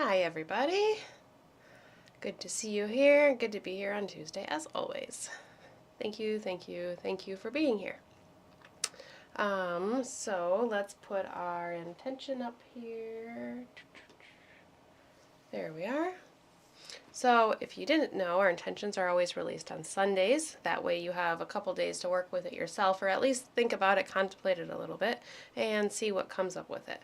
Hi everybody. Good to see you here. Good to be here on Tuesday as always. Thank you for being here. So let's put our intention up here. There we are. So if you didn't know, our intentions are always released on Sundays. That way you have a couple days to work with it yourself, or at least think about it, contemplate it a little bit, and see what comes up with it.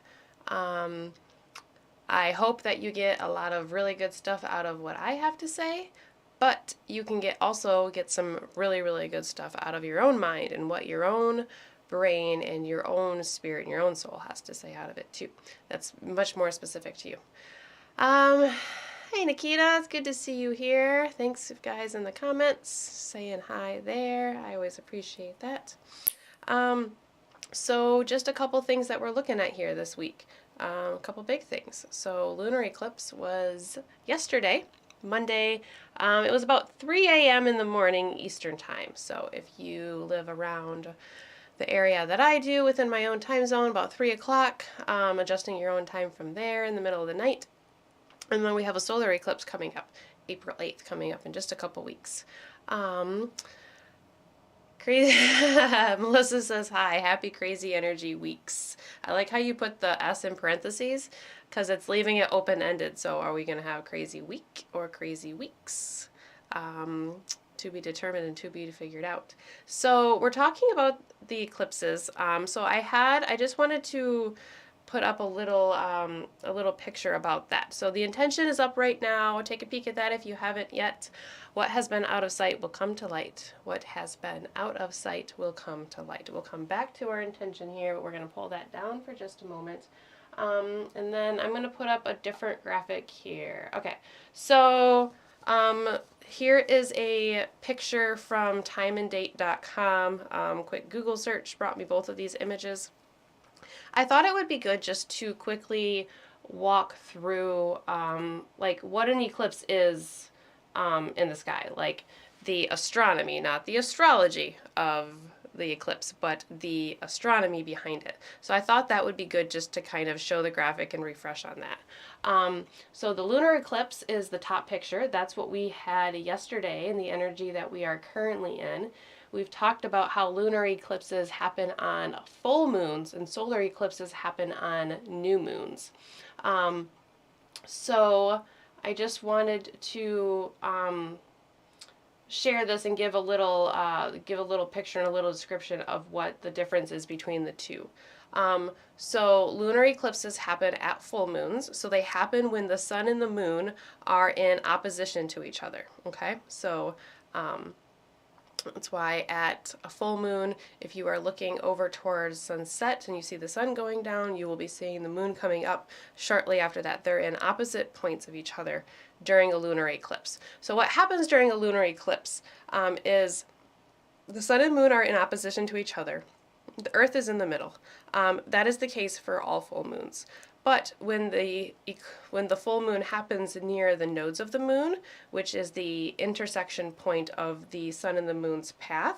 I hope that you get a lot of really good stuff out of what I have to say, but you can also get some really, really good stuff out of your own mind and what your own brain and your own spirit and your own soul has to say out of it too. That's much more specific to you. Hey Nikita, it's good to see you here. Thanks guys in the comments saying hi there. I always appreciate that. So just a couple things that we're looking at here this week. A couple big things. So lunar eclipse was yesterday, Monday. It was about 3 a.m. in the morning Eastern time. So if you live around the area that I do within my own time zone, about 3 o'clock, adjusting your own time from there in the middle of the night. And then we have a solar eclipse coming up, April 8th, coming up in just a couple weeks. Crazy. Melissa says hi, happy crazy energy weeks. I like how you put the S in parentheses because it's leaving it open-ended. So are we going to have crazy week or crazy weeks? To be determined and to be figured out. So we're talking about the eclipses. So I just wanted to put up a little picture about that. So the intention is up right now. Take a peek at that if you haven't yet. What has been out of sight will come to light. What has been out of sight will come to light. We'll come back to our intention here, but we're going to pull that down for just a moment. And then I'm going to put up a different graphic here. Okay, so here is a picture from timeanddate.com. Quick Google search brought me both of these images. I thought it would be good just to quickly walk through like what an eclipse is in the sky, like the astronomy, not the astrology of the eclipse, but the astronomy behind it. So I thought that would be good just to kind of show the graphic and refresh on that. So the lunar eclipse is the top picture. That's what we had yesterday in the energy that we are currently in. We've talked about how lunar eclipses happen on full moons and solar eclipses happen on new moons. So I just wanted to share this and give a little picture and a little description of what the difference is between the two. So lunar eclipses happen at full moons. So they happen when the sun and the moon are in opposition to each other. Okay, so that's why at a full moon, if you are looking over towards sunset and you see the sun going down, you will be seeing the moon coming up shortly after that. They're in opposite points of each other during a lunar eclipse. So what happens during a lunar eclipse is the sun and moon are in opposition to each other. The earth is in the middle. That is the case for all full moons. But when the full moon happens near the nodes of the moon, which is the intersection point of the sun and the moon's path,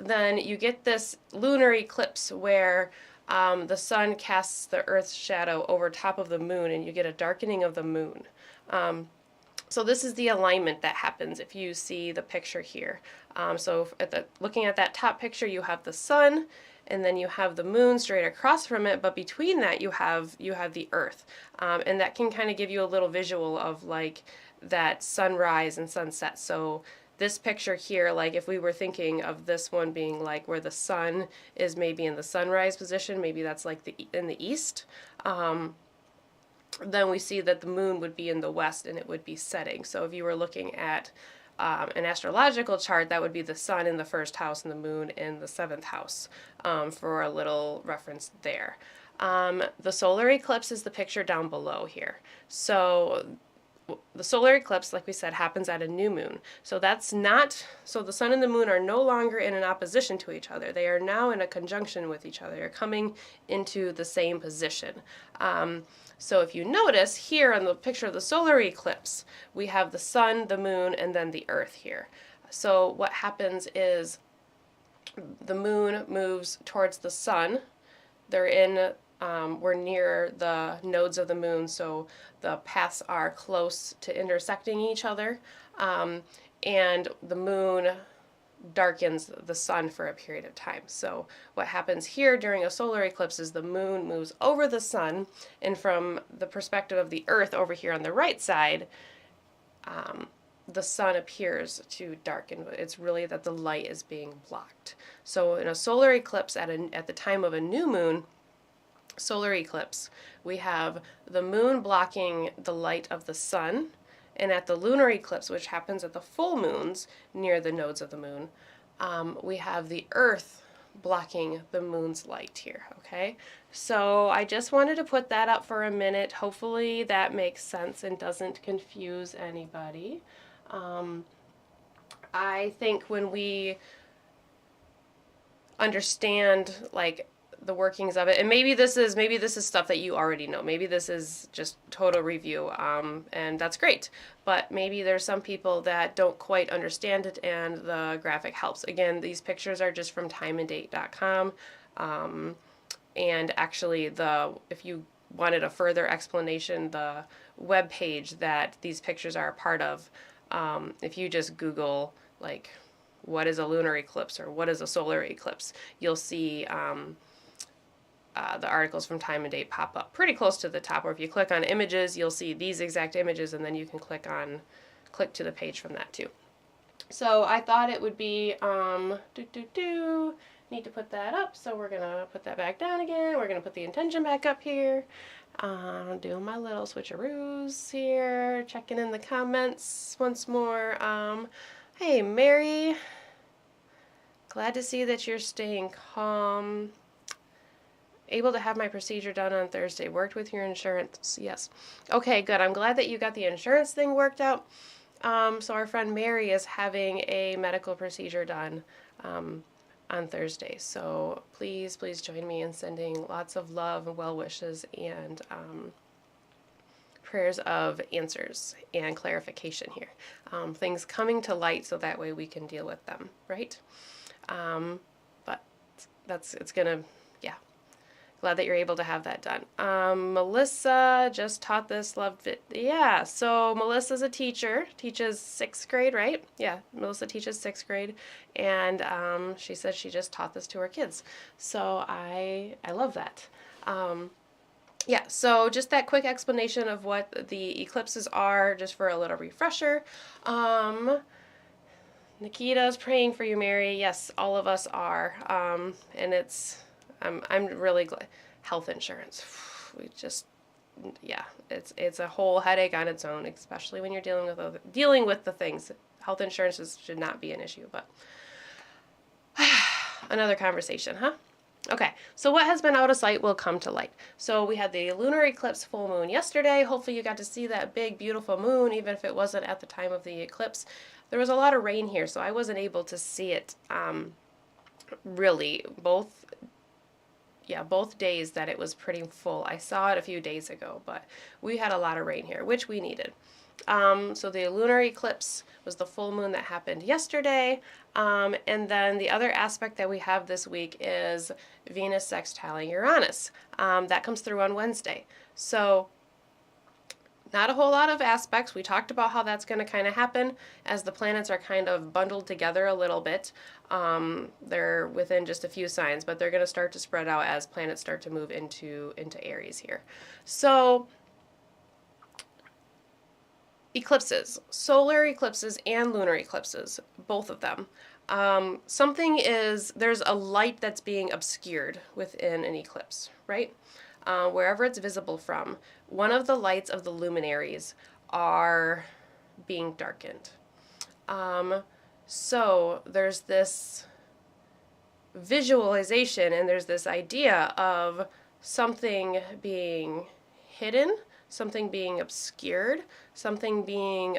then you get this lunar eclipse where the sun casts the earth's shadow over top of the moon and you get a darkening of the moon. So this is the alignment that happens if you see the picture here. So looking at that top picture, you have the sun, and then you have the moon straight across from it, but between that you have the earth. And that can kind of give you a little visual of like that sunrise and sunset. So this picture here, like if we were thinking of this one being like where the sun is maybe in the sunrise position, maybe that's like in the east, then we see that the moon would be in the west and it would be setting. So if you were looking at an astrological chart, that would be the sun in the first house and the moon in the seventh house, for a little reference there. The solar eclipse is the picture down below here. So the solar eclipse, like we said, happens at a new moon. So the sun and the moon are no longer in an opposition to each other. They are now in a conjunction with each other. They're coming into the same position. So if you notice here on the picture of the solar eclipse, we have the sun, the moon, and then the earth here. So what happens is the moon moves towards the sun. They're in we're near the nodes of the moon, so the paths are close to intersecting each other, and the moon darkens the sun for a period of time. So what happens here during a solar eclipse is the moon moves over the sun, and from the perspective of the earth over here on the right side, the sun appears to darken. It's really that the light is being blocked. So in a solar eclipse at the time of a new moon solar eclipse, we have the moon blocking the light of the sun, and at the lunar eclipse, which happens at the full moons near the nodes of the moon, we have the earth blocking the moon's light here, okay? So I just wanted to put that up for a minute. Hopefully that makes sense and doesn't confuse anybody. I think when we understand like the workings of it, and maybe this is stuff that you already know, maybe this is just total review, and that's great, but maybe there's some people that don't quite understand it and the graphic helps. Again, these pictures are just from timeanddate.com, and actually if you wanted a further explanation, the web page that these pictures are a part of, if you just Google like what is a lunar eclipse or what is a solar eclipse, you'll see the articles from Time and Date pop up pretty close to the top, or if you click on images, you'll see these exact images, and then you can click to the page from that too. So I thought it would be, need to put that up, so we're gonna put that back down again. We're gonna put the intention back up here. Doing my little switcheroos here, checking in the comments once more. Hey Mary, glad to see that you're staying calm. Able to have my procedure done on Thursday. Worked with your insurance. Yes. Okay, good. I'm glad that you got the insurance thing worked out. So our friend Mary is having a medical procedure done on Thursday. So please join me in sending lots of love and well wishes and prayers of answers and clarification here. Things coming to light so that way we can deal with them, right? But it's gonna, yeah. Glad that you're able to have that done. Melissa just taught this, loved it. Yeah, so Melissa's a teacher, teaches 6th grade, right? Yeah, Melissa teaches 6th grade, and she says she just taught this to her kids. So I love that. Yeah, so just that quick explanation of what the eclipses are, just for a little refresher. Nikita's praying for you, Mary. Yes, all of us are, and I'm really glad. Health insurance, we just, yeah, it's a whole headache on its own, especially when you're dealing with the things. Health insurance should not be an issue, but another conversation, huh? Okay, so what has been out of sight will come to light. So we had the lunar eclipse full moon yesterday. Hopefully you got to see that big, beautiful moon, even if it wasn't at the time of the eclipse. There was a lot of rain here, so I wasn't able to see it really. Both days that it was pretty full. I saw it a few days ago, but we had a lot of rain here, which we needed. So the lunar eclipse was the full moon that happened yesterday. And then the other aspect that we have this week is Venus sextiling Uranus. That comes through on Wednesday. So not a whole lot of aspects. We talked about how that's going to kind of happen as the planets are kind of bundled together a little bit. They're within just a few signs, but they're going to start to spread out as planets start to move into Aries here. So eclipses, solar eclipses and lunar eclipses, both of them. There's a light that's being obscured within an eclipse, right? Wherever it's visible from, one of the lights of the luminaries are being darkened. So there's this visualization and there's this idea of something being hidden, something being obscured, something being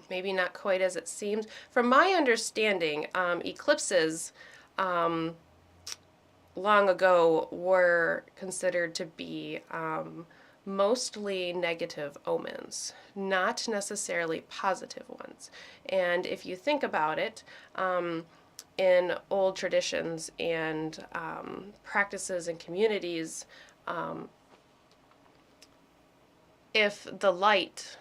maybe not quite as it seems. From my understanding, eclipses long ago were considered to be mostly negative omens, not necessarily positive ones. And if you think about it, in old traditions and practices and communities, if the light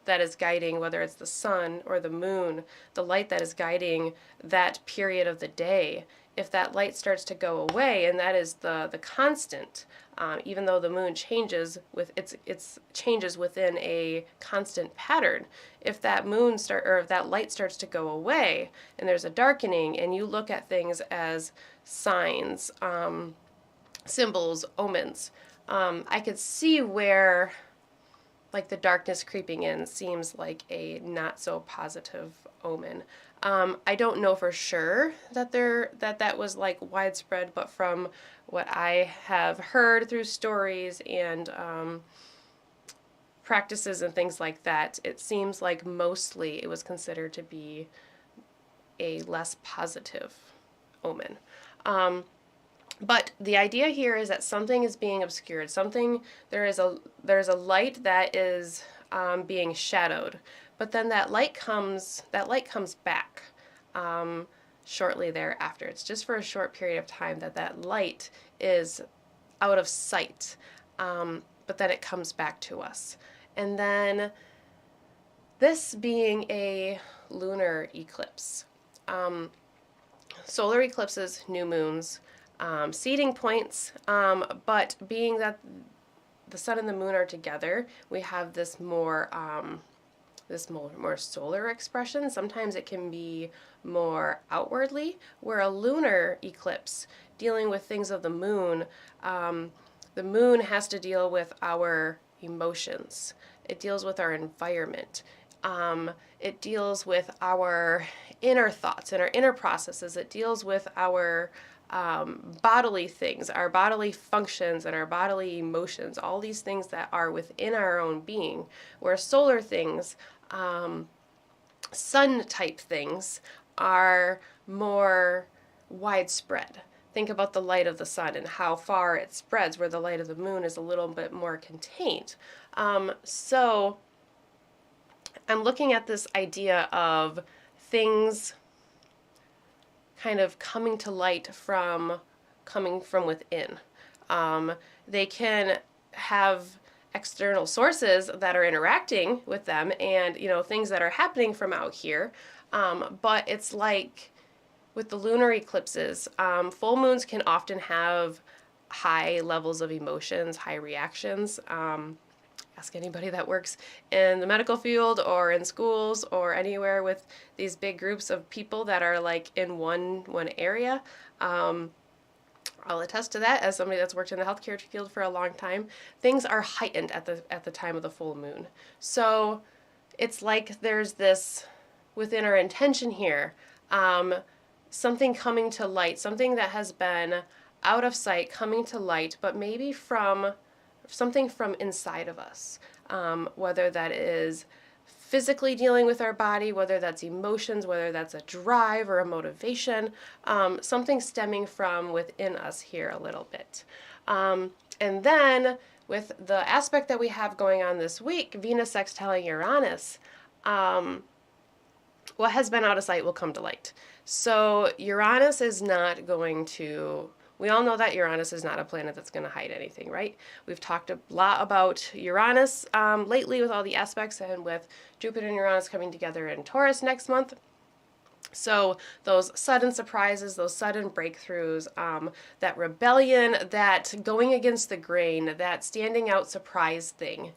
that is guiding, whether it's the sun or the moon, the light that is guiding that period of the day, if that light starts to go away, and that is the constant, even though the moon changes with its changes within a constant pattern, if that if that light starts to go away, and there's a darkening, and you look at things as signs, symbols, omens, I could see where, like, the darkness creeping in seems like a not so positive omen. I don't know for sure that that was like widespread, but from what I have heard through stories and practices and things like that, it seems like mostly it was considered to be a less positive omen. But the idea here is that something is being obscured. There's a light that is being shadowed, but then that light comes back shortly thereafter. It's just for a short period of time that light is out of sight, but then it comes back to us. And then this being a lunar eclipse, solar eclipses, new moons, seeding points, but being that the sun and the moon are together, we have this more solar expression. Sometimes it can be more outwardly, where a lunar eclipse, dealing with things of the moon has to deal with our emotions. It deals with our environment. It deals with our inner thoughts and our inner processes. It deals with our bodily things, our bodily functions and our bodily emotions, all these things that are within our own being, where solar things, sun type things, are more widespread. Think about the light of the sun and how far it spreads, where the light of the moon is a little bit more contained. So I'm looking at this idea of things kind of coming to light coming from within. They can have external sources that are interacting with them, and things that are happening from out here. But it's like with the lunar eclipses, full moons can often have high levels of emotions, high reactions. Ask anybody that works in the medical field or in schools or anywhere with these big groups of people that are like in one area. I'll attest to that as somebody that's worked in the healthcare field for a long time. Things are heightened at the time of the full moon. So it's like there's this within our intention here, something coming to light, something that has been out of sight coming to light, but maybe from something from inside of us, whether that is physically dealing with our body, whether that's emotions, whether that's a drive or a motivation, something stemming from within us here a little bit. And then with the aspect that we have going on this week, Venus sextiling Uranus, what has been out of sight will come to light. So Uranus is not going to, we all know that Uranus is not a planet that's going to hide anything, right? We've talked a lot about Uranus lately with all the aspects, and with Jupiter and Uranus coming together in Taurus next month. So those sudden surprises, those sudden breakthroughs, that rebellion, that going against the grain, that standing out surprise thing.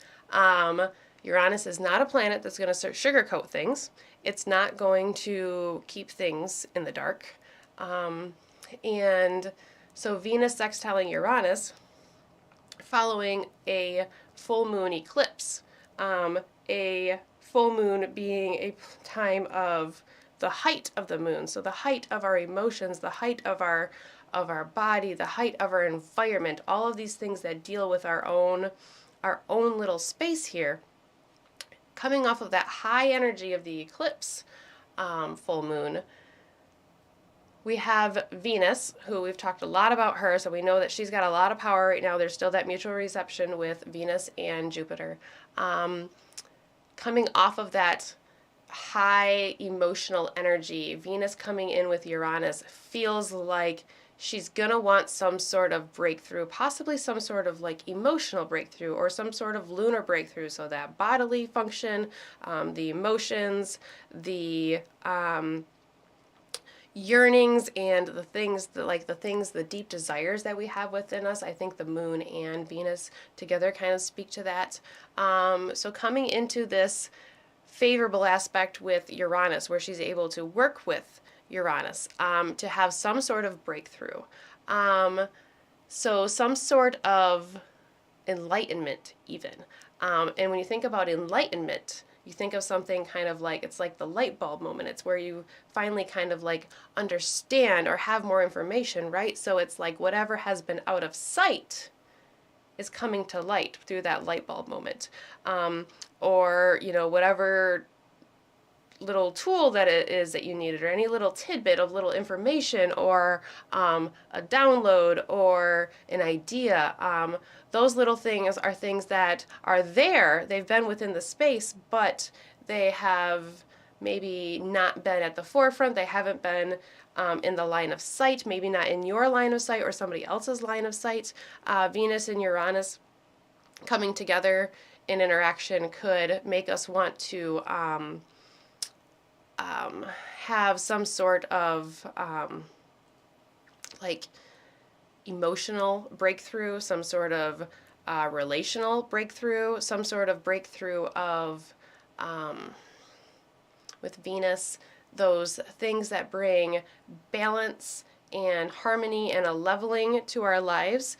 Uranus is not a planet that's going to sugarcoat things. It's not going to keep things in the dark. And so Venus sextiling Uranus following a full moon eclipse, a full moon being a time of the height of the moon, so the height of our emotions, the height of our body, the height of our environment, all of these things that deal with our own little space here, coming off of that high energy of the eclipse full moon. We have Venus, who we've talked a lot about her, so we know that she's got a lot of power right now. There's still that mutual reception with Venus and Jupiter. Coming off of that high emotional energy. Venus coming in with Uranus feels like she's going to want some sort of breakthrough, possibly some sort of like emotional breakthrough or some sort of lunar breakthrough. So that bodily function, the emotions, the yearnings, and the things that, like the things, the deep desires that we have within us. I think the moon and Venus together kind of speak to that. So coming into this favorable aspect with Uranus, where she's able to work with Uranus to have some sort of breakthrough. So some sort of enlightenment, even. And when you think about enlightenment, you think of something kind of like, it's like the light bulb moment. It's where you finally kind of like understand or have more information, right? So it's like whatever has been out of sight is coming to light through that light bulb moment. Or, you know, whatever little tool that it is that you needed, or any little tidbit of little information, or a download or an idea. Those little things are things that are there. They've been within the space, but they have maybe not been at the forefront. They haven't been in the line of sight, maybe not in your line of sight or somebody else's line of sight. Venus and Uranus coming together in interaction could make us want to have some sort of like emotional breakthrough, some sort of relational breakthrough, some sort of breakthrough of, with Venus, those things that bring balance and harmony and a leveling to our lives.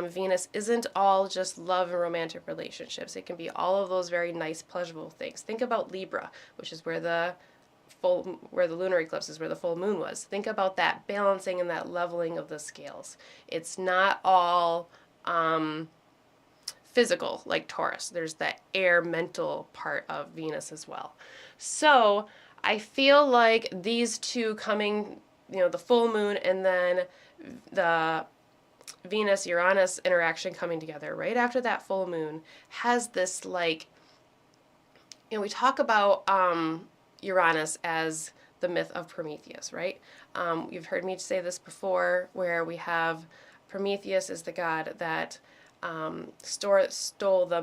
Venus isn't all just love and romantic relationships. It can be all of those very nice, pleasurable things. Think about Libra, which is where the lunar eclipse is, where the full moon was. Think about that balancing and that leveling of the scales. It's not all physical like Taurus. There's that air mental part of Venus as well. So I feel like these two coming, you know, the full moon and then the Venus-Uranus interaction coming together right after that full moon has this, like, you know, we talk about Uranus as the myth of Prometheus, right? You've heard me say this before, where we have Prometheus is the god that stole the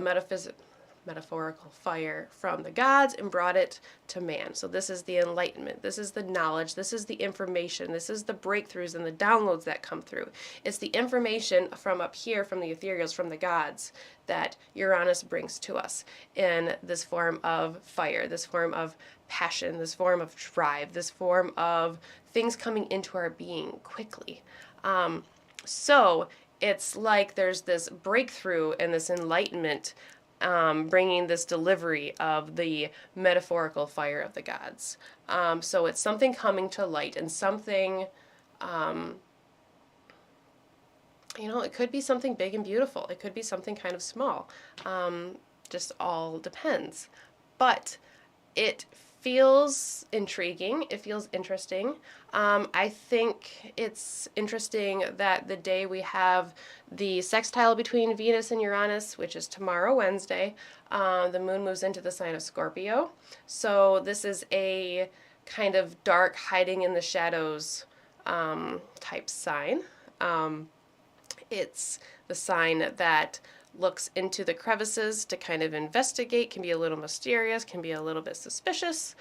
metaphorical fire from the gods and brought it to man. So this is the enlightenment, this is the knowledge, this is the information, this is the breakthroughs and the downloads that come through. It's the information from up here, from the ethereals, from the gods, that Uranus brings to us in this form of fire, this form of passion, this form of drive, this form of things coming into our being quickly. So it's like there's this breakthrough and this enlightenment, bringing this delivery of the metaphorical fire of the gods. So it's something coming to light, and something, you know, it could be something big and beautiful. It could be something kind of small. Just all depends. But it feels intriguing. It feels interesting. I think it's interesting that the day we have the sextile between Venus and Uranus, which is tomorrow, Wednesday, the moon moves into the sign of Scorpio. So this is a kind of dark, hiding in the shadows type sign. It's the sign that looks into the crevices to kind of investigate, can be a little mysterious, can be a little bit suspicious.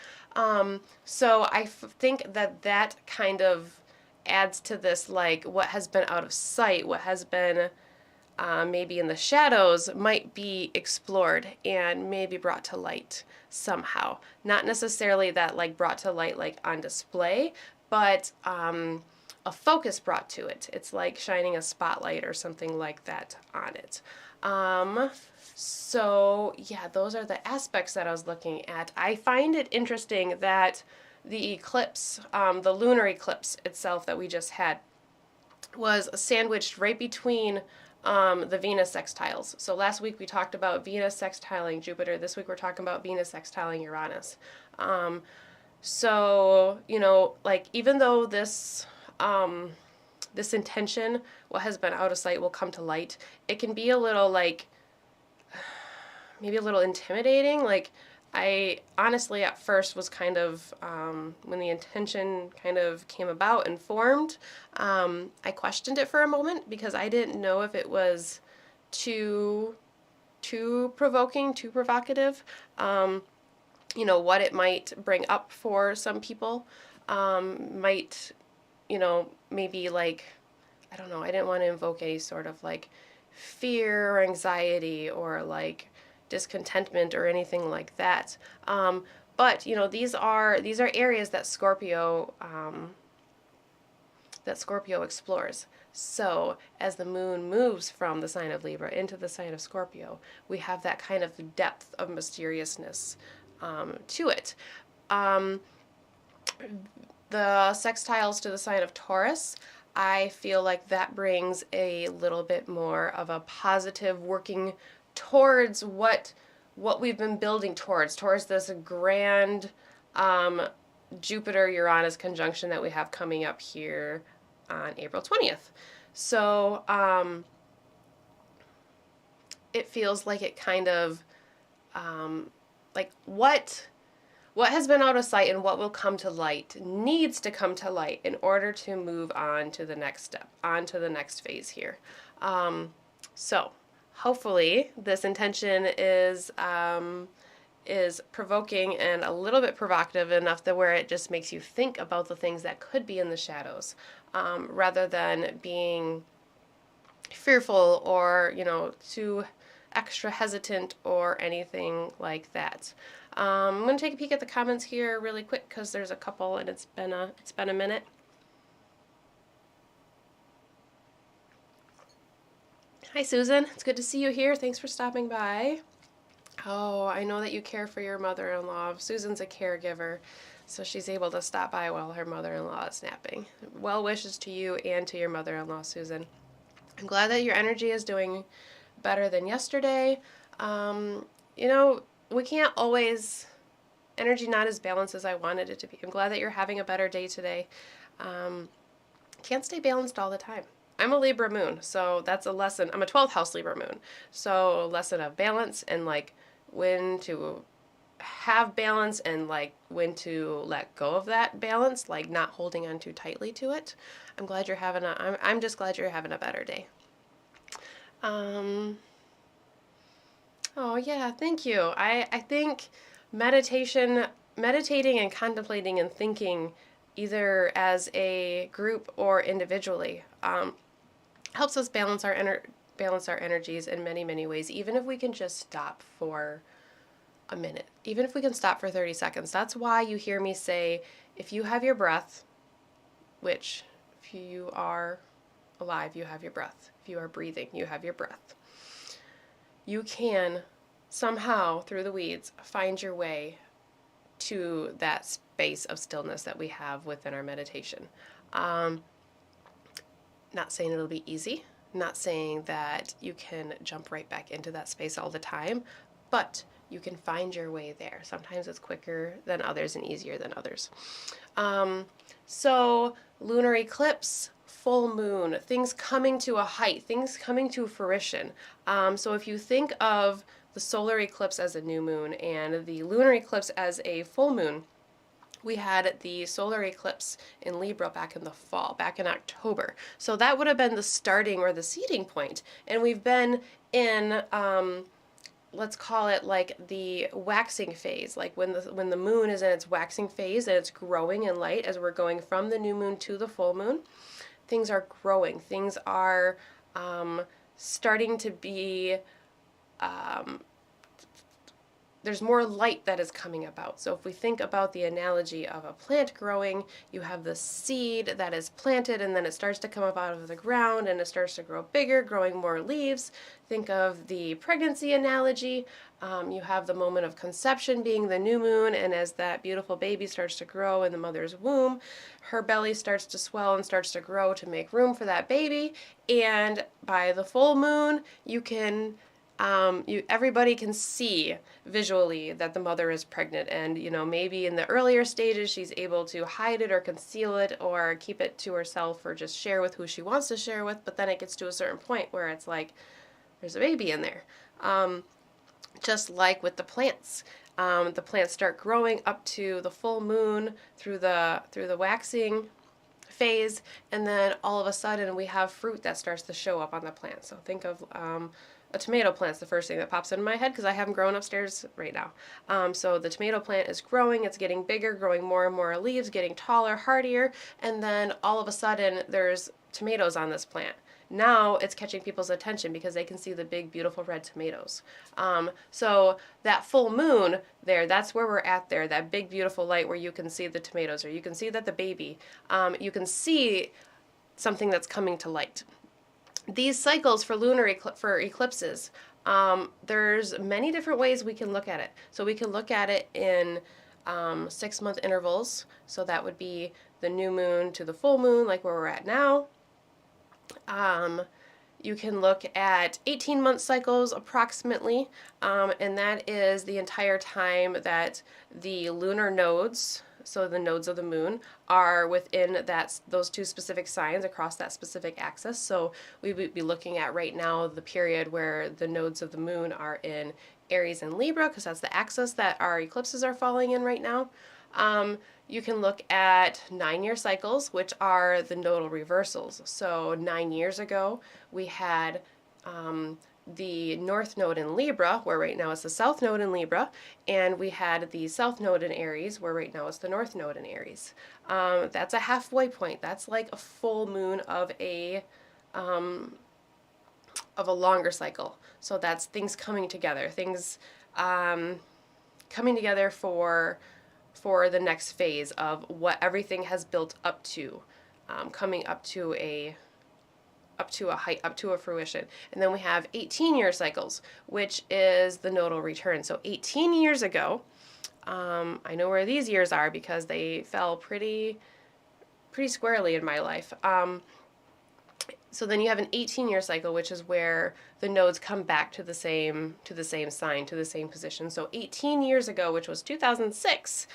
So I think that that kind of adds to this, like, what has been out of sight, what has been maybe in the shadows might be explored and maybe brought to light somehow. Not necessarily that, like, brought to light, like, on display, but a focus brought to it. It's like shining a spotlight or something like that on it. So yeah, those are the aspects that I was looking at. I find it interesting that the eclipse, the lunar eclipse itself that we just had, was sandwiched right between the Venus sextiles. So last week we talked about Venus sextiling Jupiter. This week we're talking about Venus sextiling Uranus. So, you know, like, even though this this intention, what has been out of sight, will come to light, it can be a little, like, maybe a little intimidating. Like, I honestly at first was kind of, when the intention kind of came about and formed, I questioned it for a moment because I didn't know if it was too provoking, too provocative, what it might bring up for some people, might, maybe like, I don't know, I didn't want to invoke any sort of like fear or anxiety or like discontentment or anything like that. But these are areas that Scorpio explores. So, as the moon moves from the sign of Libra into the sign of Scorpio, we have that kind of depth of mysteriousness to it. The sextiles to the sign of Taurus, I feel like that brings a little bit more of a positive working towards what we've been building towards this grand Jupiter Uranus conjunction that we have coming up here on April 20th. So it feels like it kind of like what has been out of sight and what will come to light needs to come to light in order to move on to the next step, on to the next phase here. So hopefully this intention is provoking and a little bit provocative enough that where it just makes you think about the things that could be in the shadows, rather than being fearful or too extra hesitant or anything like that. I'm going to take a peek at the comments here really quick because there's a couple and it's been a minute. Hi Susan, it's good to see you here. Thanks for stopping by. Oh, I know that you care for your mother-in-law. Susan's a caregiver, so she's able to stop by while her mother-in-law is napping. Well wishes to you and to your mother-in-law, Susan. I'm glad that your energy is doing better than yesterday. We can't always, energy not as balanced as I wanted it to be. I'm glad that you're having a better day today. Can't stay balanced all the time. I'm a Libra moon, so that's a lesson. I'm a 12th house Libra moon, so a lesson of balance and like when to have balance and like when to let go of that balance, like not holding on too tightly to it. I'm glad you're having I'm just glad you're having a better day. Oh yeah, thank you. I think meditating and contemplating and thinking either as a group or individually helps us balance our energies in many, many ways, even if we can just stop for a minute, even if we can stop for 30 seconds. That's why you hear me say, if you have your breath, which if you are alive, you have your breath. If you are breathing, you have your breath. You can somehow, through the weeds, find your way to that space of stillness that we have within our meditation. Not saying it'll be easy, not saying that you can jump right back into that space all the time, but you can find your way there. Sometimes it's quicker than others and easier than others. So lunar eclipse, full moon, things coming to a height, things coming to fruition. So if you think of the solar eclipse as a new moon and the lunar eclipse as a full moon, we had the solar eclipse in Libra back in the fall, back in October. So that would have been the starting or the seeding point. And we've been in, let's call it like the waxing phase, like when the moon is in its waxing phase and it's growing in light as we're going from the new moon to the full moon. Things are growing. Things are starting to be, there's more light that is coming about. So if we think about the analogy of a plant growing, you have the seed that is planted and then it starts to come up out of the ground and it starts to grow bigger, growing more leaves. Think of the pregnancy analogy. You have the moment of conception being the new moon, and as that beautiful baby starts to grow in the mother's womb, her belly starts to swell and starts to grow to make room for that baby. And by the full moon, you can everybody can see visually that the mother is pregnant, and maybe in the earlier stages she's able to hide it or conceal it or keep it to herself or just share with who she wants to share with, but then it gets to a certain point where it's like there's a baby in there. Just like with the plants, The plants start growing up to the full moon through the waxing phase, and then all of a sudden we have fruit that starts to show up on the plant. So think of a tomato plant's the first thing that pops into my head because I have them growing upstairs right now. So the tomato plant is growing, it's getting bigger, growing more and more leaves, getting taller, hardier, and then all of a sudden there's tomatoes on this plant. Now it's catching people's attention because they can see the big, beautiful red tomatoes. So that full moon there, that's where we're at there, that big, beautiful light where you can see the tomatoes, or you can see that the baby, you can see something that's coming to light. These cycles for for eclipses, there's many different ways we can look at it. So we can look at it in 6-month intervals. So that would be the new moon to the full moon, like where we're at now. You can look at 18-month cycles approximately, and that is the entire time that the lunar nodes, so the nodes of the moon, are within those two specific signs across that specific axis. So we would be looking at right now the period where the nodes of the moon are in Aries and Libra, because that's the axis that our eclipses are falling in right now. You can look at 9-year cycles, which are the nodal reversals. So 9 years ago, we had the North Node in Libra, where right now it's the South Node in Libra, and we had the South Node in Aries, where right now it's the North Node in Aries. That's a halfway point. That's like a full moon of a longer cycle. So that's things coming together, things coming together for the next phase of what everything has built up to, coming up to a height, up to a fruition. And then we have 18-year cycles, which is the nodal return. So 18 years ago, I know where these years are because they fell pretty squarely in my life. So then you have an 18-year cycle, which is where the nodes come back to the same sign, to the same position. So 18 years ago, which was 2006,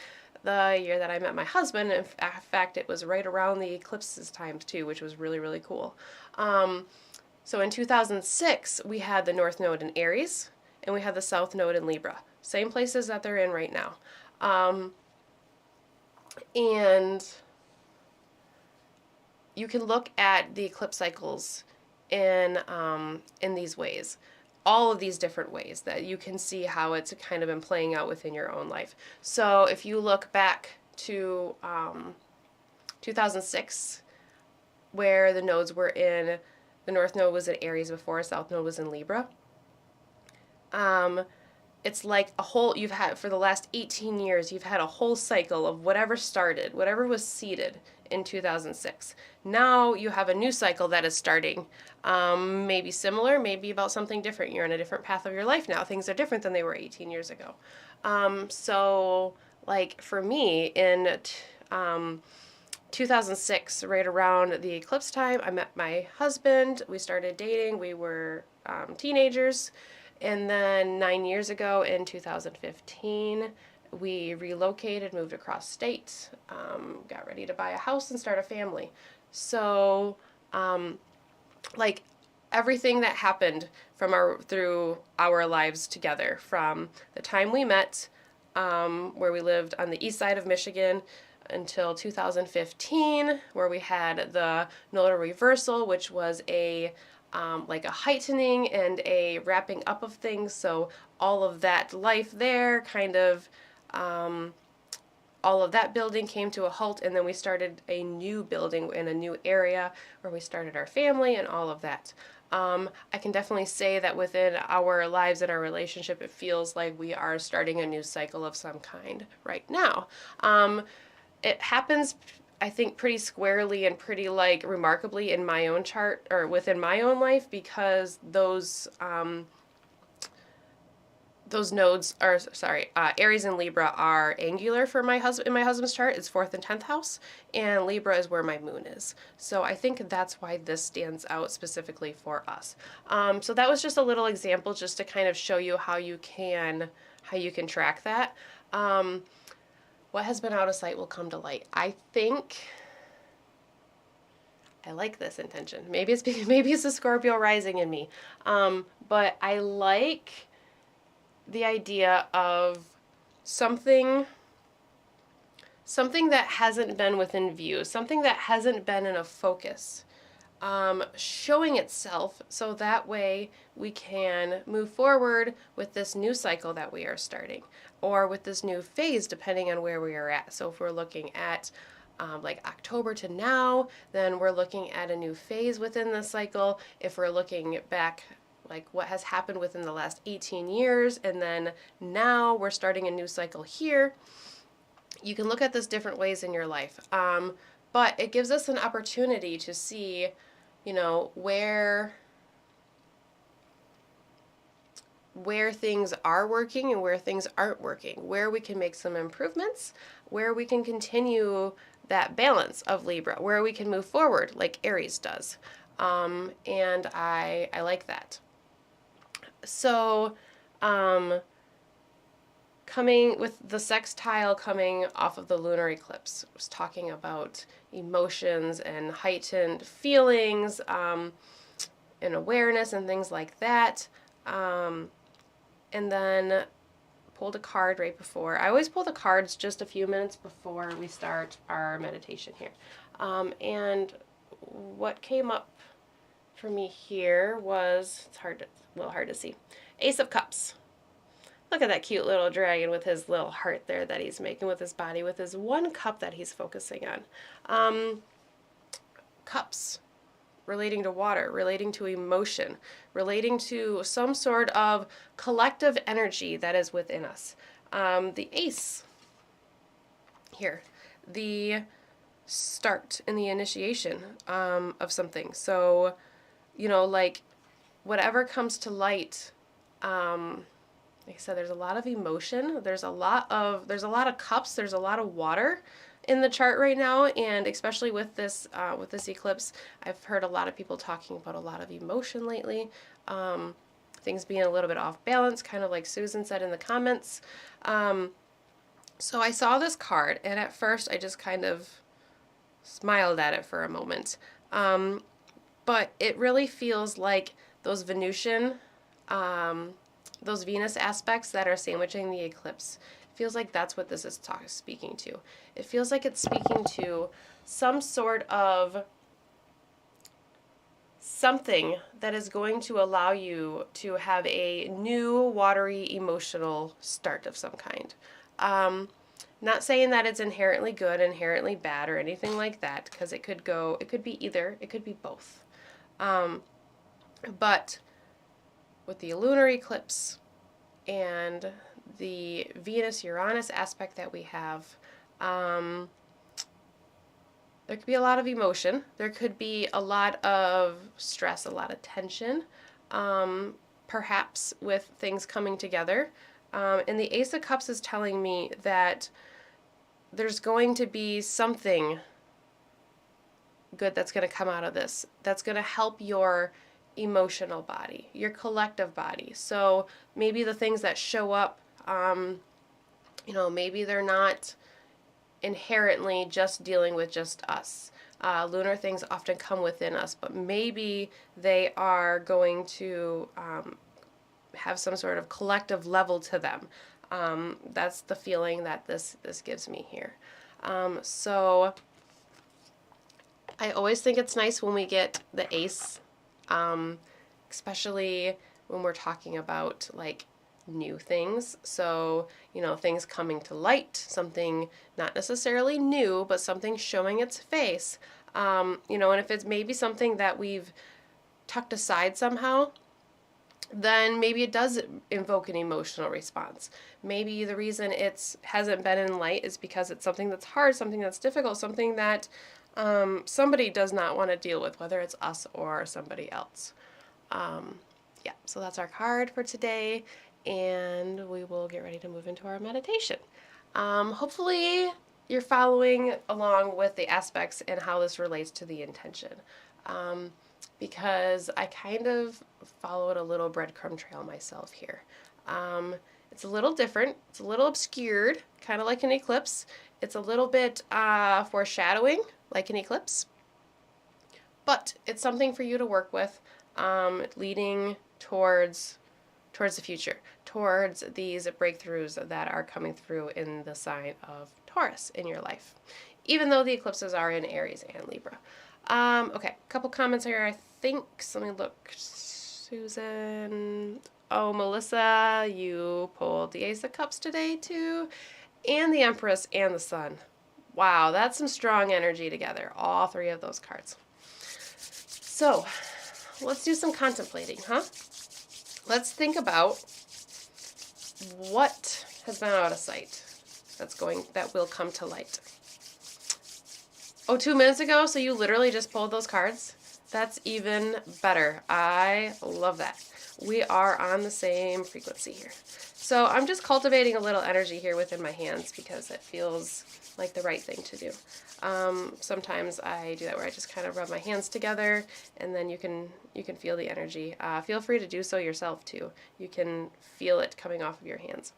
the year that I met my husband. In fact, it was right around the eclipses times too, which was really, really cool. So in 2006, we had the North Node in Aries, and we had the South Node in Libra. Same places that they're in right now. And you can look at the eclipse cycles in these ways. All of these different ways that you can see how it's kind of been playing out within your own life. So if you look back to 2006, where the nodes were in, the North Node was in Aries before, South Node was in Libra. It's like you've had, for the last 18 years, you've had a whole cycle of whatever started, whatever was seeded in 2006. Now you have a new cycle that is starting, maybe similar, maybe about something different. You're on a different path of your life now. Things are different than they were 18 years ago. So like for me, in 2006, right around the eclipse time, I met my husband. We started dating. We were teenagers. And then 9 years ago in 2015, we relocated, moved across state, got ready to buy a house and start a family. So, like everything that happened through our lives together, from the time we met, where we lived on the east side of Michigan, until 2015, where we had the nodal reversal, which was like a heightening and a wrapping up of things. So all of that life there, kind of, all of that building came to a halt, and then we started a new building in a new area where we started our family and all of that. I can definitely say that within our lives and our relationship, it feels like we are starting a new cycle of some kind right now. It happens, I think, pretty squarely and pretty like remarkably in my own chart, or within my own life, because those nodes are, Aries and Libra are angular for my husband. In my husband's chart, it's 4th and 10th house, and Libra is where my moon is. So I think that's why this stands out specifically for us. So that was just a little example, just to kind of show you how you can track that. What has been out of sight will come to light. I think I like this intention. Maybe it's a Scorpio rising in me, but I like the idea of something that hasn't been within view, something that hasn't been in a focus, showing itself, so that way we can move forward with this new cycle that we are starting, or with this new phase, depending on where we are at. So if we're looking at like October to now, then we're looking at a new phase within the cycle. If we're looking back, like what has happened within the last 18 years, and then now we're starting a new cycle here. You can look at this different ways in your life, but it gives us an opportunity to see, you know, where things are working and where things aren't working, where we can make some improvements, where we can continue that balance of Libra, where we can move forward like Aries does. And I like that. So, coming with the sextile coming off of the lunar eclipse, I was talking about emotions and heightened feelings, and awareness and things like that. And then pulled a card right before. I always pull the cards just a few minutes before we start our meditation here. And what came up for me here was, it's a little hard to see, Ace of Cups. Look at that cute little dragon with his little heart there that he's making with his body, with his one cup that he's focusing on. Cups, relating to water, relating to emotion, relating to some sort of collective energy that is within us. The ace here, the start and the initiation of something. So, you know, like whatever comes to light, like I said, there's a lot of emotion. There's a lot of cups. There's a lot of water in the chart right now, and especially with this eclipse, I've heard a lot of people talking about a lot of emotion lately. Things being a little bit off balance, kind of like Susan said in the comments. So I saw this card, and at first I just kind of smiled at it for a moment. But it really feels like those Venusian, those Venus aspects that are sandwiching the eclipse. It feels like that's what this is speaking to. It feels like it's speaking to some sort of something that is going to allow you to have a new watery emotional start of some kind. Not saying that it's inherently good, inherently bad, or anything like that, because it could be either, it could be both. But with the lunar eclipse and the Venus-Uranus aspect that we have, there could be a lot of emotion. There could be a lot of stress, a lot of tension, perhaps with things coming together. And the Ace of Cups is telling me that there's going to be something good that's going to come out of this, that's going to help your emotional body, your collective body. So maybe the things that show up, you know, maybe they're not inherently just dealing with just us. Lunar things often come within us, but maybe they are going to have some sort of collective level to them. That's the feeling that this gives me here. So I always think it's nice when we get the ace, especially when we're talking about like new things. So, you know, things coming to light, something not necessarily new, but something showing its face. You know, and if it's maybe something that we've tucked aside somehow, then maybe it does invoke an emotional response. Maybe the reason it hasn't been in light is because it's something that's hard, something that's difficult, something that somebody does not want to deal with, whether it's us or somebody else. Yeah, so that's our card for today, and we will get ready to move into our meditation. Hopefully you're following along with the aspects and how this relates to the intention, because I kind of followed a little breadcrumb trail myself here. It's a little different. It's a little obscured, kind of like an eclipse. It's a little bit foreshadowing, like an eclipse. But it's something for you to work with, leading towards towards the future, towards these breakthroughs that are coming through in the sign of Taurus in your life, even though the eclipses are in Aries and Libra. Okay, a couple comments here, I think. So let me look. Susan. Oh, Melissa, you pulled the Ace of Cups today too, and the Empress and the Sun. Wow, that's some strong energy together, all three of those cards. So let's do some contemplating, huh? Let's think about what has been out of sight that will come to light. Oh, 2 minutes ago, so you literally just pulled those cards? That's even better. I love that. We are on the same frequency here. So I'm just cultivating a little energy here within my hands because it feels like the right thing to do. Sometimes I do that where I just kind of rub my hands together, and then you can feel the energy. Feel free to do so yourself too. You can feel it coming off of your hands.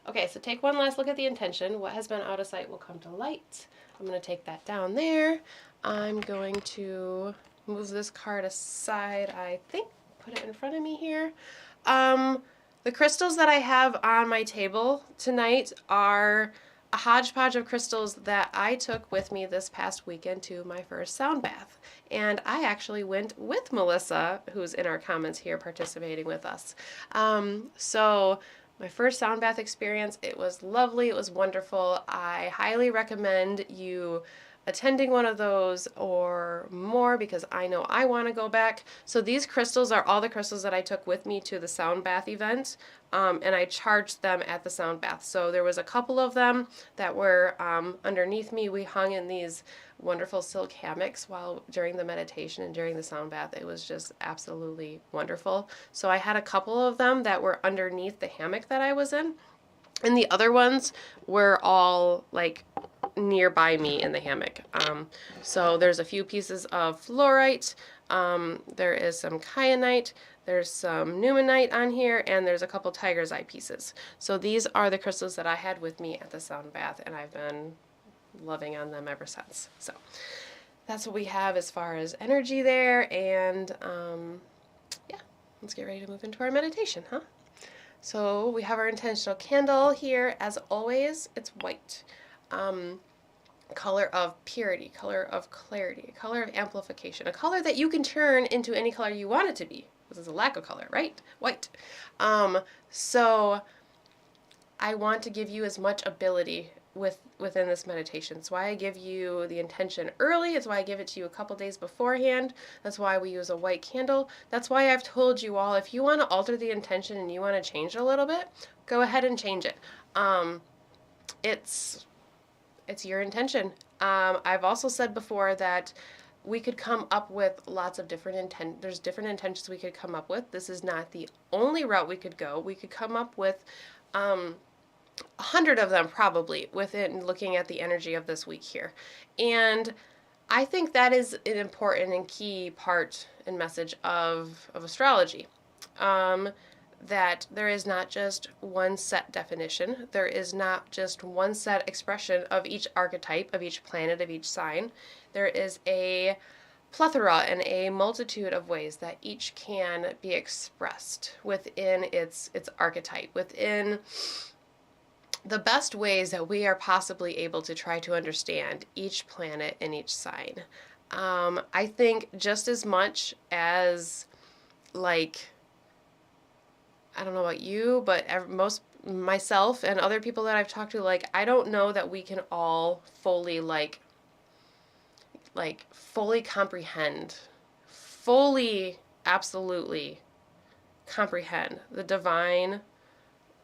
Okay, so take one last look at the intention. What has been out of sight will come to light. I'm going to take that down there. I'm going to move this card aside, I think. Put it in front of me here. The crystals that I have on my table tonight are a hodgepodge of crystals that I took with me this past weekend to my first sound bath. And I actually went with Melissa, who's in our comments here participating with us. So my first sound bath experience, it was lovely, it was wonderful. I highly recommend you attending one of those or more because I know I want to go back. So these crystals are all the crystals that I took with me to the sound bath event, and I charged them at the sound bath. So there was a couple of them that were underneath me. We hung in these wonderful silk hammocks during the meditation and during the sound bath. It was just absolutely wonderful. So I had a couple of them that were underneath the hammock that I was in, and the other ones were all like nearby me in the hammock. So there's a few pieces of fluorite, there is some kyanite, there's some numenite on here, and there's a couple tiger's eye pieces. So these are the crystals that I had with me at the sound bath, and I've been loving on them ever since. So that's what we have as far as energy there, and yeah, let's get ready to move into our meditation, huh? So we have our intentional candle here. As always, it's white. Color of purity, color of clarity, color of amplification, a color that you can turn into any color you want it to be. This is a lack of color, right? White. So I want to give you as much ability within this meditation. That's why I give you the intention early. It's why I give it to you a couple days beforehand. That's why we use a white candle. That's why I've told you all, if you want to alter the intention and you want to change it a little bit, go ahead and change it. It's your intention. I've also said before that we could come up with lots of different there's different intentions we could come up with. This is not the only route we could go. We could come up with 100 of them probably within looking at the energy of this week here. And I think that is an important and key part and message of astrology. That there is not just one set definition. There is not just one set expression of each archetype, of each planet, of each sign. There is a plethora and a multitude of ways that each can be expressed within its archetype, within the best ways that we are possibly able to try to understand each planet and each sign. I think just as much as, like, I don't know about you, but myself and other people that I've talked to, like, I don't know that we can all fully, fully comprehend, absolutely comprehend the divine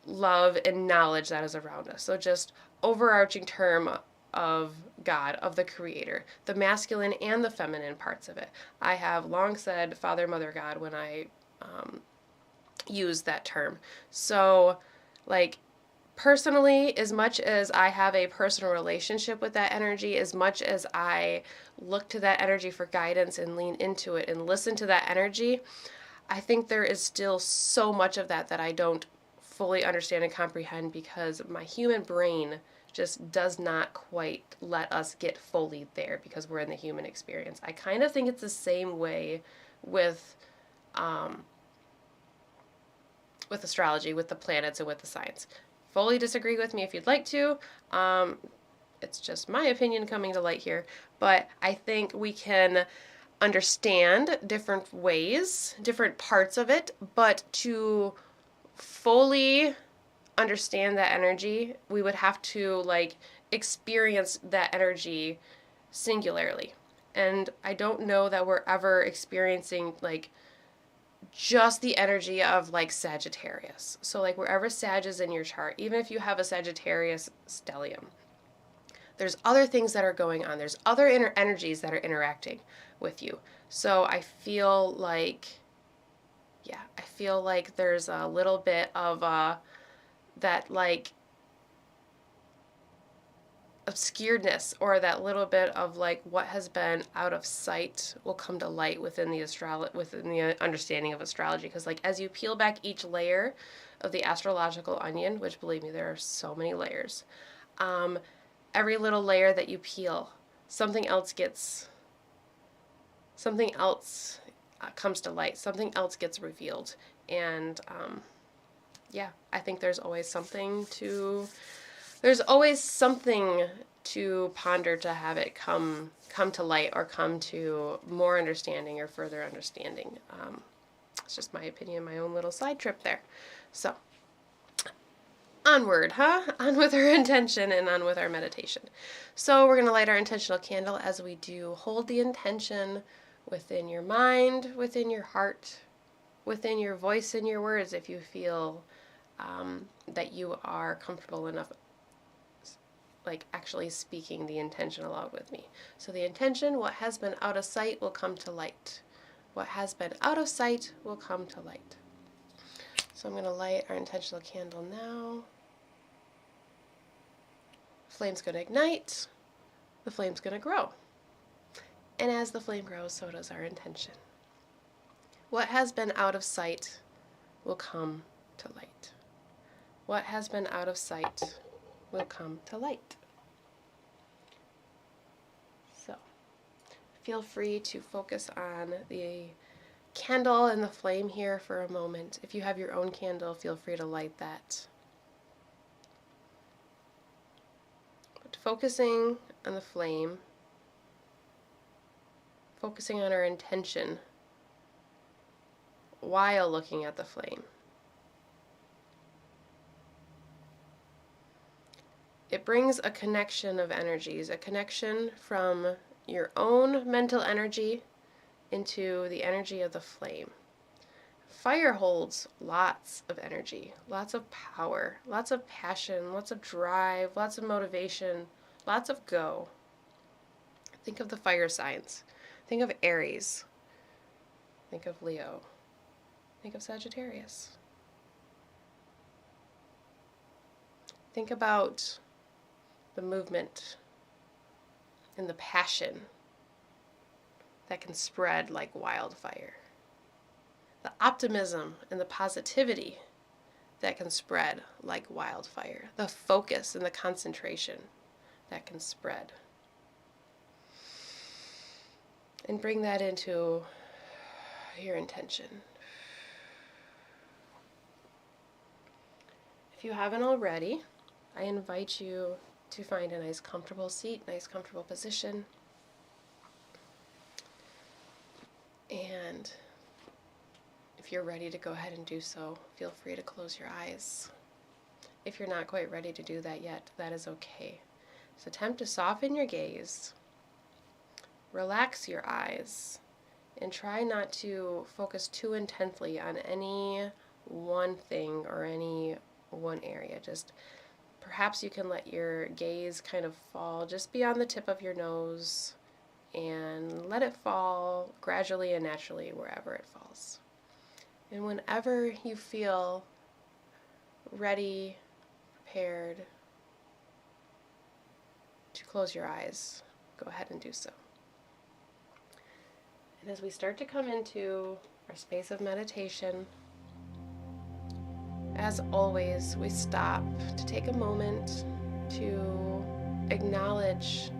love and knowledge that is around us. So just overarching term of God, of the Creator, the masculine and the feminine parts of it. I have long said Father, Mother, God when I use that term. So, like, personally, as much as I have a personal relationship with that energy, as much as I look to that energy for guidance and lean into it and listen to that energy, I think there is still so much of that I don't fully understand and comprehend because my human brain just does not quite let us get fully there because we're in the human experience. I kind of think it's the same way with with astrology, with the planets and with the signs. Fully disagree with me if you'd like to. It's just my opinion coming to light here, but I think we can understand different ways, different parts of it, but to fully understand that energy, we would have to like experience that energy singularly. And I don't know that we're ever experiencing like just the energy of like Sagittarius. So like wherever Sag is in your chart, even if you have a Sagittarius stellium, there's other things that are going on. There's other energies that are interacting with you. So I feel like, yeah, I feel like there's a little bit of that like obscuredness, or that little bit of like what has been out of sight will come to light within the within the understanding of astrology. Because like as you peel back each layer of the astrological onion, which believe me, there are so many layers, every little layer that you peel, something else comes to light, something else gets revealed. And yeah, I think there's always something to ponder, to have it come to light, or come to more understanding or further understanding. It's just my opinion, my own little side trip there. So onward, on with our intention and on with our meditation. So we're going to light our intentional candle. As we do, hold the intention within your mind, within your heart, within your voice and your words, if you feel that you are comfortable enough like actually speaking the intention aloud with me. So the intention, what has been out of sight will come to light. What has been out of sight will come to light. So I'm going to light our intentional candle now. Flame's going to ignite. The flame's going to grow. And as the flame grows, so does our intention. What has been out of sight will come to light. What has been out of sight will come to light. So feel free to focus on the candle and the flame here for a moment. If you have your own candle, feel free to light that. But focusing on the flame, focusing on our intention while looking at the flame. It brings a connection of energies, a connection from your own mental energy into the energy of the flame. Fire holds lots of energy, lots of power, lots of passion, lots of drive, lots of motivation, lots of go. Think of the fire signs. Think of Aries. Think of Leo. Think of Sagittarius. Think about the movement and the passion that can spread like wildfire. The optimism and the positivity that can spread like wildfire. The focus and the concentration that can spread. And bring that into your intention. If you haven't already, I invite you to find a nice comfortable seat, nice comfortable position. And if you're ready to go ahead and do so, feel free to close your eyes. If you're not quite ready to do that yet, that is okay. So attempt to soften your gaze, relax your eyes, and try not to focus too intently on any one thing or any one area. Just perhaps you can let your gaze kind of fall just beyond the tip of your nose and let it fall gradually and naturally wherever it falls. And whenever you feel ready, prepared to close your eyes, go ahead and do so. And as we start to come into our space of meditation, as always, we stop to take a moment to acknowledge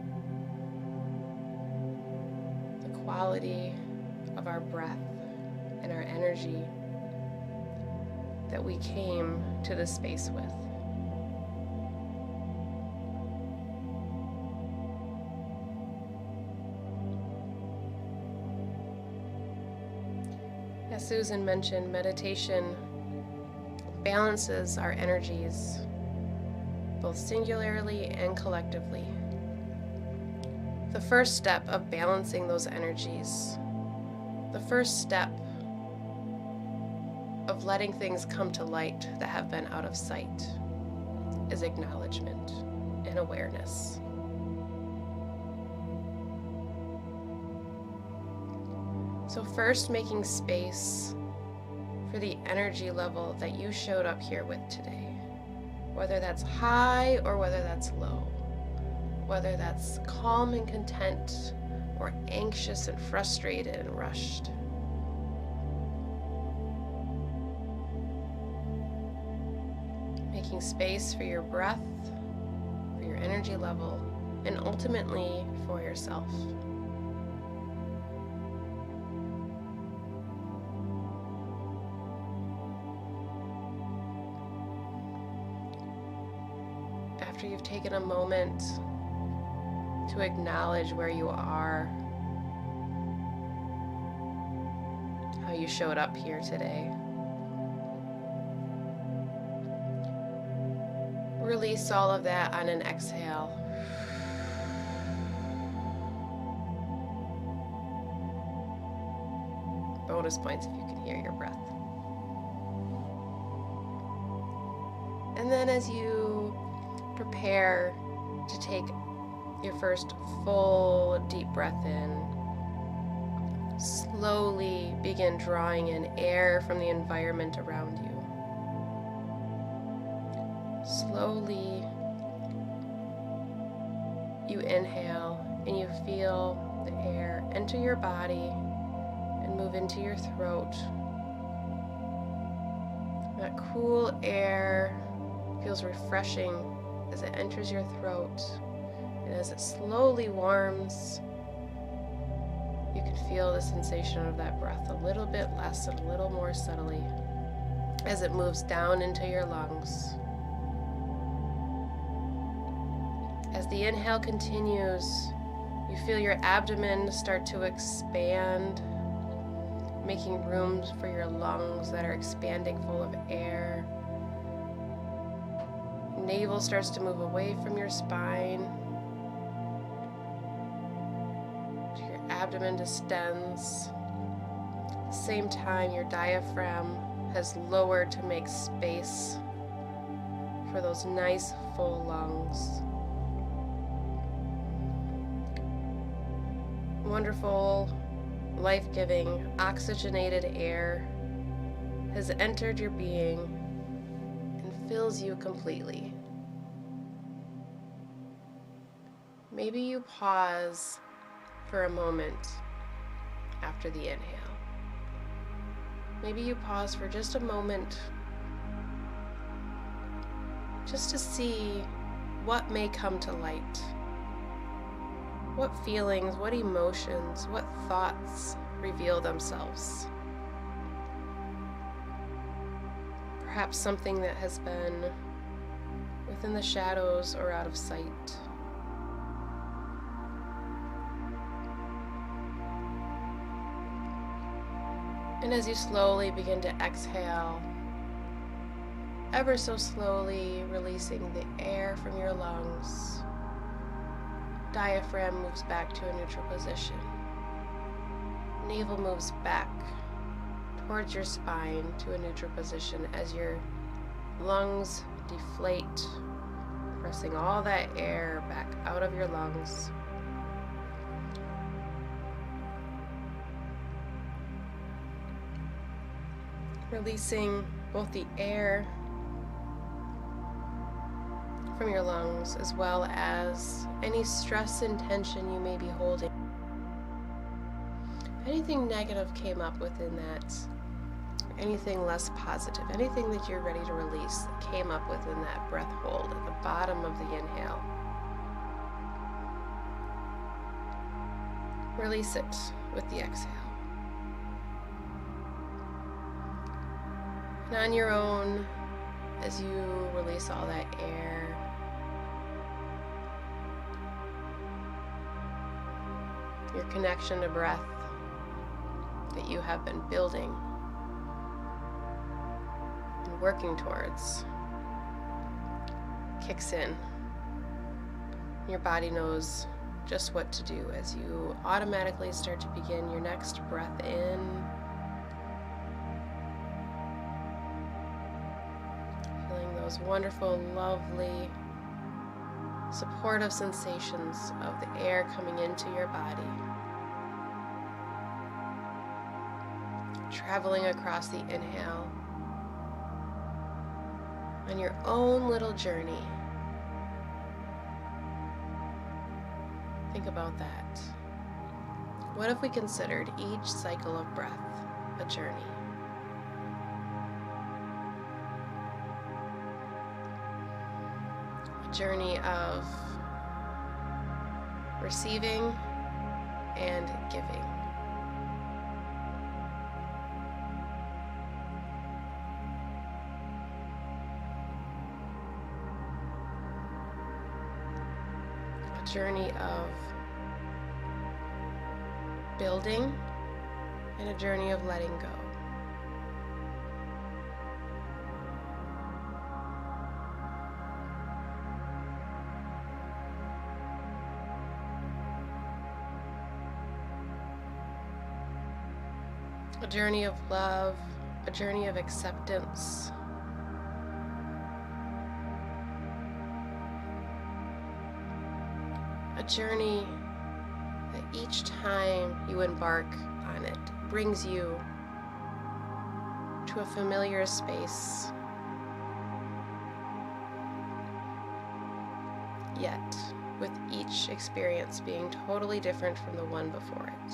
the quality of our breath and our energy, that we came to this space with. As Susan mentioned, meditation balances our energies, both singularly and collectively. The first step of balancing those energies, the first step of letting things come to light that have been out of sight, is acknowledgement and awareness. So first, making space for the energy level that you showed up here with today, whether that's high or whether that's low, whether that's calm and content or anxious and frustrated and rushed. Making space for your breath, for your energy level, and ultimately for yourself. After you've taken a moment to acknowledge where you are, how you showed up here today, release all of that on an exhale. Bonus points if you can hear your breath. And then as you prepare to take your first full deep breath in, slowly begin drawing in air from the environment around you. Slowly, you inhale and you feel the air enter your body and move into your throat. That cool air feels refreshing as it enters your throat, and as it slowly warms, you can feel the sensation of that breath a little bit less and a little more subtly as it moves down into your lungs. As the inhale continues, you feel your abdomen start to expand, making room for your lungs that are expanding full of air. Navel starts to move away from your spine. Your abdomen distends. At the same time, your diaphragm has lowered to make space for those nice full lungs. Wonderful, life-giving, oxygenated air has entered your being and fills you completely. Maybe you pause for a moment after the inhale. Maybe you pause for just a moment just to see what may come to light. What feelings, what emotions, what thoughts reveal themselves? Perhaps something that has been within the shadows or out of sight. And as you slowly begin to exhale, ever so slowly releasing the air from your lungs, diaphragm moves back to a neutral position. Navel moves back towards your spine to a neutral position as your lungs deflate, pressing all that air back out of your lungs. Releasing both the air from your lungs as well as any stress and tension you may be holding. If anything negative came up within that, anything less positive, anything that you're ready to release that came up within that breath hold at the bottom of the inhale, release it with the exhale. And on your own, as you release all that air, your connection to breath that you have been building and working towards kicks in. Your body knows just what to do as you automatically start to begin your next breath in. Feeling those wonderful, lovely, supportive sensations of the air coming into your body, traveling across the inhale on your own little journey. Think about that. What if we considered each cycle of breath a journey? A journey of receiving and giving. A journey of building and a journey of letting go. A journey of love, a journey of acceptance. A journey that each time you embark on it brings you to a familiar space, yet with each experience being totally different from the one before it.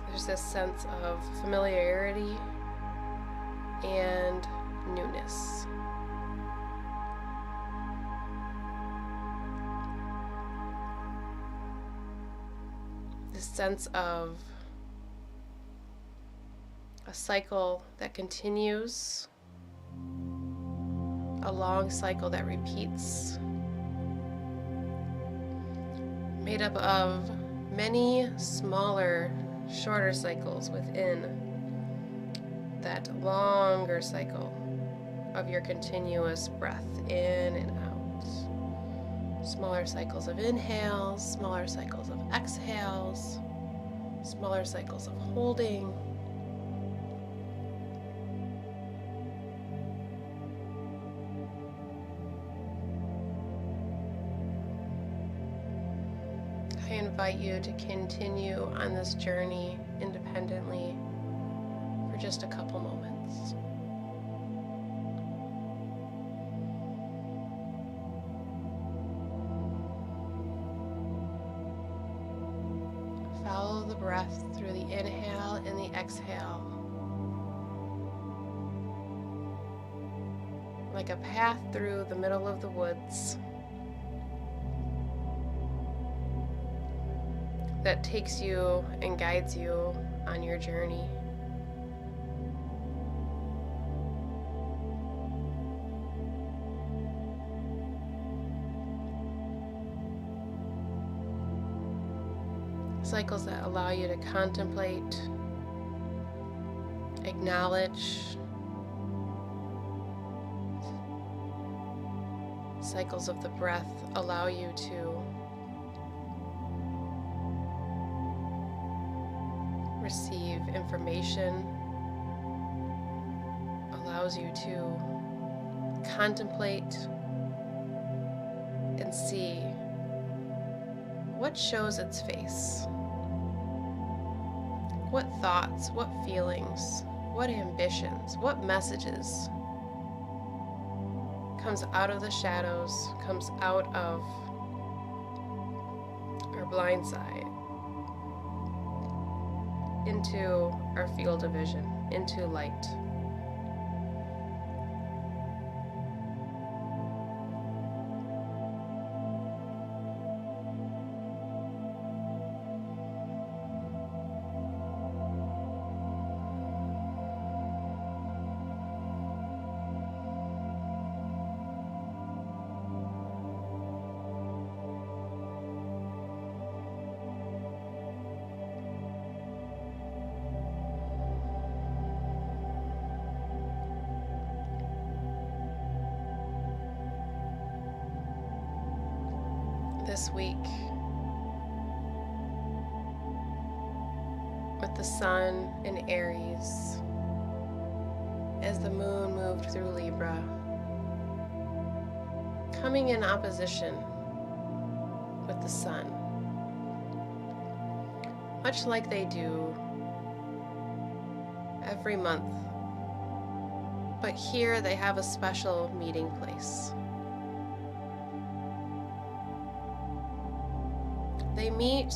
There's this sense of familiarity and newness. This sense of a cycle that continues, a long cycle that repeats, made up of many smaller, shorter cycles within that longer cycle of your continuous breath in and out. Smaller cycles of inhales, smaller cycles of exhales, smaller cycles of holding. I invite you to continue on this journey independently for just a couple moments. Follow the breath through the inhale and the exhale, like a path through the middle of the woods that takes you and guides you on your journey. Cycles that allow you to contemplate, acknowledge. Cycles of the breath allow you to receive information, allows you to contemplate and see what shows its face. What thoughts, what feelings, what ambitions, what messages comes out of the shadows, comes out of our blind side, into our field of vision, into light. this week with the sun in Aries as the moon moved through Libra, coming in opposition with the sun, much like they do every month. But here they have a special meeting place. They meet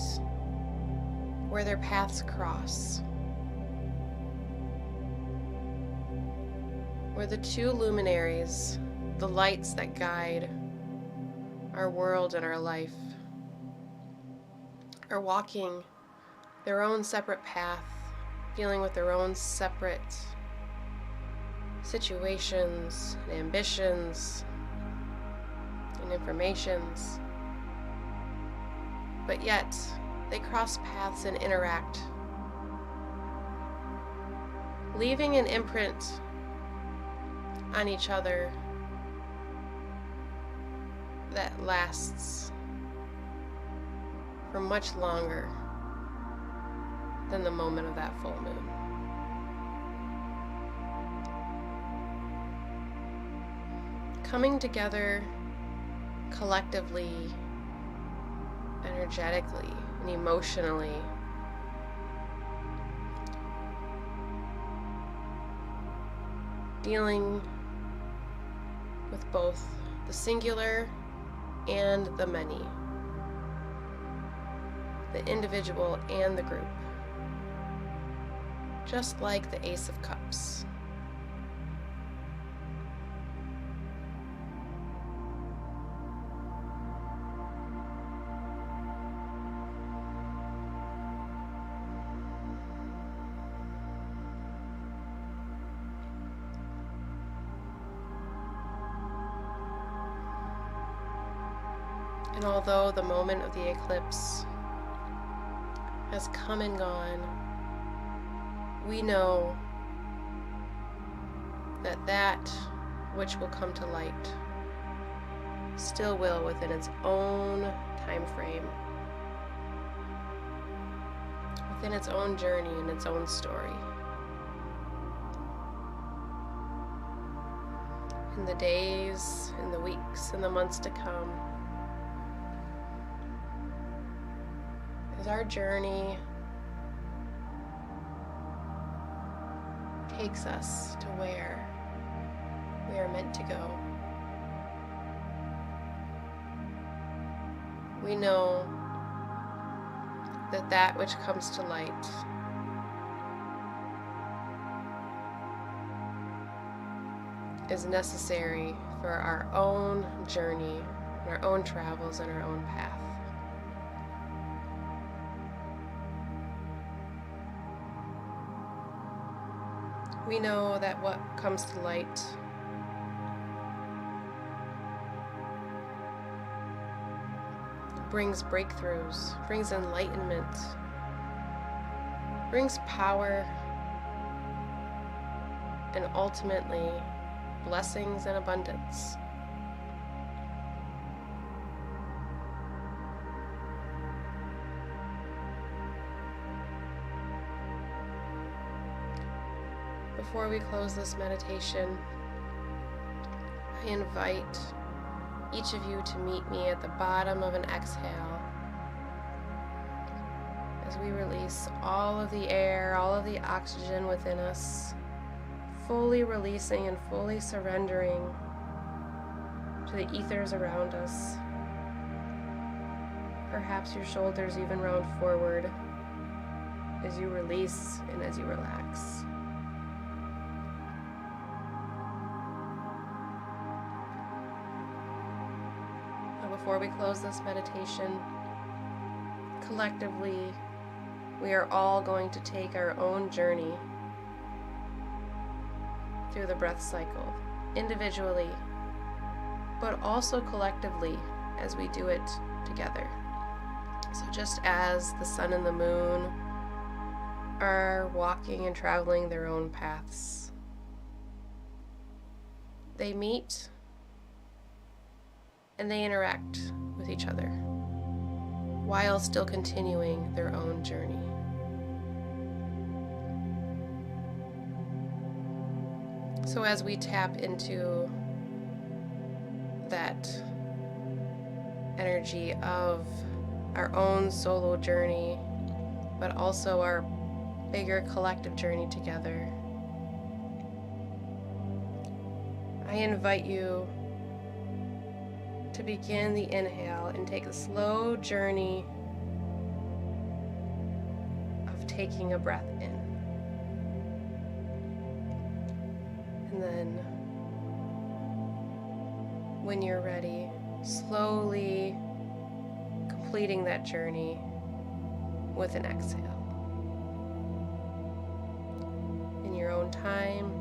where their paths cross, where the two luminaries, the lights that guide our world and our life, are walking their own separate path, dealing with their own separate situations and ambitions and informations. But yet, they cross paths and interact, leaving an imprint on each other that lasts for much longer than the moment of that full moon. Coming together collectively, energetically, and emotionally, dealing with both the singular and the many, the individual and the group, just like the Ace of Cups. And although the moment of the eclipse has come and gone, we know that that which will come to light still will within its own time frame, within its own journey and its own story. In the days, in the weeks, and the months to come, as our journey takes us to where we are meant to go, we know that that which comes to light is necessary for our own journey, and our own travels, and our own path. We know that what comes to light brings breakthroughs, brings enlightenment, brings power, and ultimately blessings and abundance. Before we close this meditation, I invite each of you to meet me at the bottom of an exhale as we release all of the air, all of the oxygen within us, fully releasing and fully surrendering to the ethers around us. Perhaps your shoulders even round forward as you release and as you relax. Before we close this meditation, collectively, we are all going to take our own journey through the breath cycle, individually, but also collectively as we do it together. So just as the sun and the moon are walking and traveling their own paths, they meet and they interact with each other. while still continuing their own journey. So as we tap into that energy of our own solo journey, but also our bigger collective journey together, I invite you to begin the inhale and take a slow journey of taking a breath in. And then, when you're ready, slowly completing that journey with an exhale. In your own time,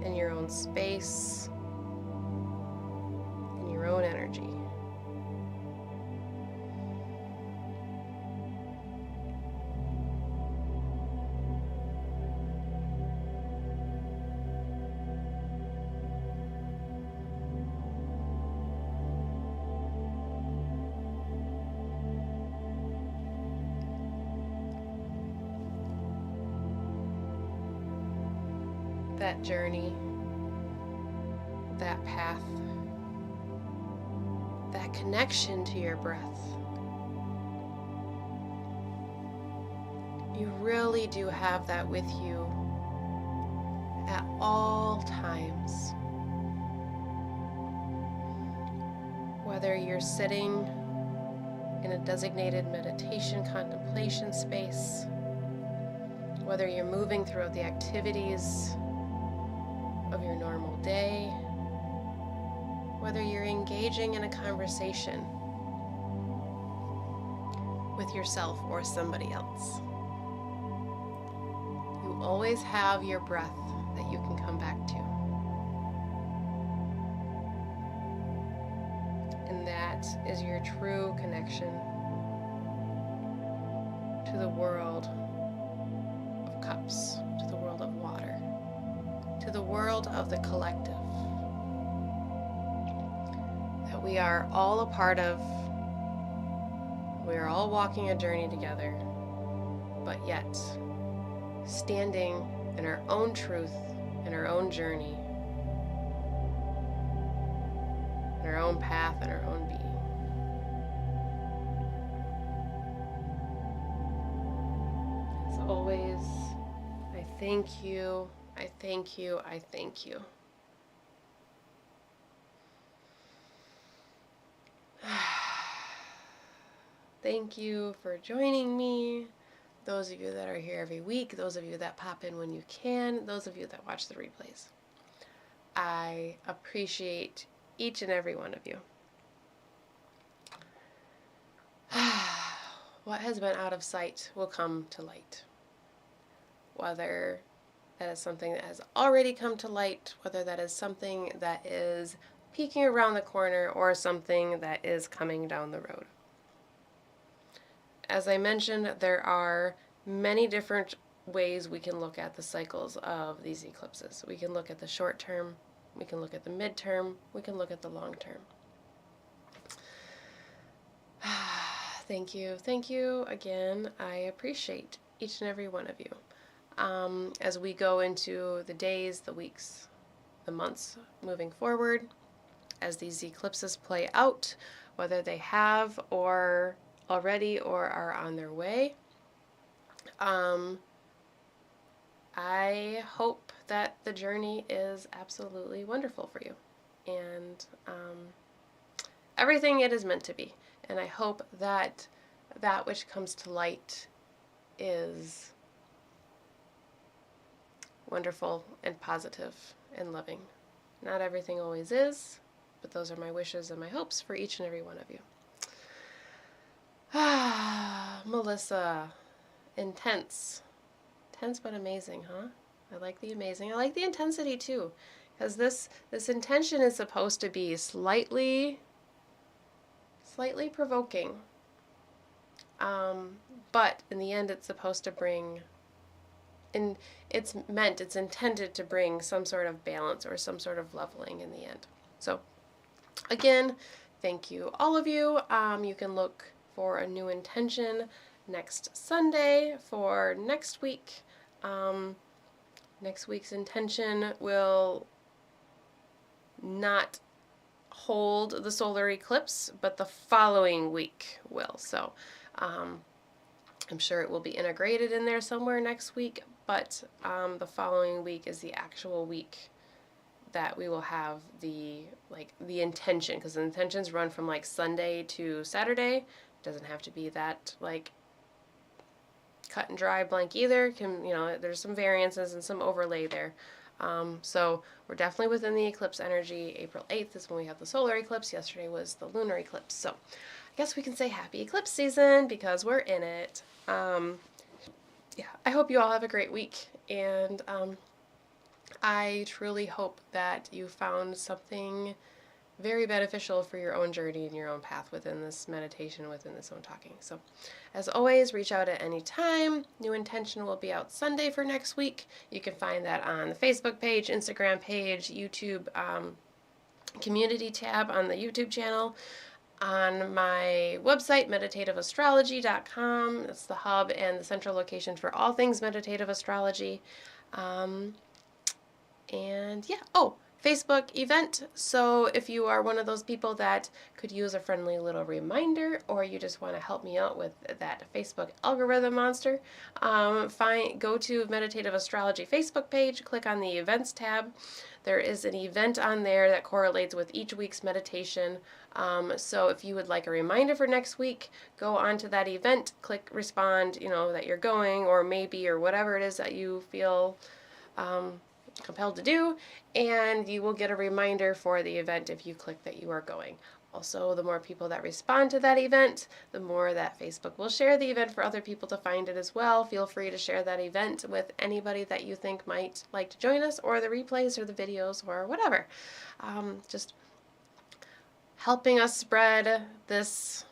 in your own space, in your own energy. That journey, that path, that connection to your breath. You really do have that with you at all times. Whether you're sitting in a designated meditation contemplation space, whether you're moving throughout the activities of your normal day, whether you're engaging in a conversation with yourself or somebody else. You always have your breath that you can come back to. And that is your true connection to the world of cups, to the world of water, to the world of the collective that we are all a part of. We are all walking a journey together, but yet standing in our own truth, in our own journey, in our own path, and our own being. As always, I thank you. I thank you. I thank you. Thank you for joining me. Those of you that are here every week, those of you that pop in when you can, those of you that watch the replays. I appreciate each and every one of you. What has been out of sight will come to light. Whether that is something that has already come to light, whether that is something that is peeking around the corner, or something that is coming down the road. As I mentioned, there are many different ways we can look at the cycles of these eclipses. We can look at the short term, we can look at the midterm, we can look at the long term. Thank you again. I appreciate each and every one of you. As we go into the days, the weeks, the months moving forward, as these eclipses play out, whether they have or already or are on their way, I hope that the journey is absolutely wonderful for you, and everything it is meant to be. And I hope that that which comes to light is wonderful and positive and loving. Not everything always is, but those are my wishes and my hopes for each and every one of you. Melissa, intense. Intense but amazing, huh? I like the amazing. I like the intensity too, because this intention is supposed to be slightly provoking. But in the end, it's supposed to bring, and it's intended to bring some sort of balance or some sort of leveling in the end. So, again, thank you, all of you. You can look for a new intention next Sunday for next week. Next week's intention will not hold the solar eclipse, but the following week will. So I'm sure it will be integrated in there somewhere next week, but the following week is the actual week that we will have the intention, because the intentions run from like Sunday to Saturday. It doesn't have to be that like cut and dry blank either. There's some variances and some overlay there. So we're definitely within the eclipse energy. April 8th is when we have the solar eclipse. Yesterday was the lunar eclipse. So I guess we can say happy eclipse season because we're in it. Yeah, I hope you all have a great week, and I truly hope that you found something very beneficial for your own journey and your own path within this meditation, within this own talking. So as always, reach out at any time. New intention will be out Sunday for next week. You can find that on the Facebook page, Instagram page, YouTube community tab on the YouTube channel, on my website, meditativeastrology.com. That's the hub and the central location for all things meditative astrology. And yeah, Facebook event. So if you are one of those people that could use a friendly little reminder, or you just want to help me out with that Facebook algorithm monster, go to Meditative Astrology Facebook page, click on the events tab. There is an event on there that correlates with each week's meditation. So if you would like a reminder for next week, go onto that event, click respond, that you're going, or maybe, or whatever it is that you feel compelled to do, and you will get a reminder for the event if you click that you are going. Also, the more people that respond to that event, the more that Facebook will share the event for other people to find it as well. Feel free to share that event with anybody that you think might like to join us, or the replays, or the videos, or whatever. Just helping us spread this,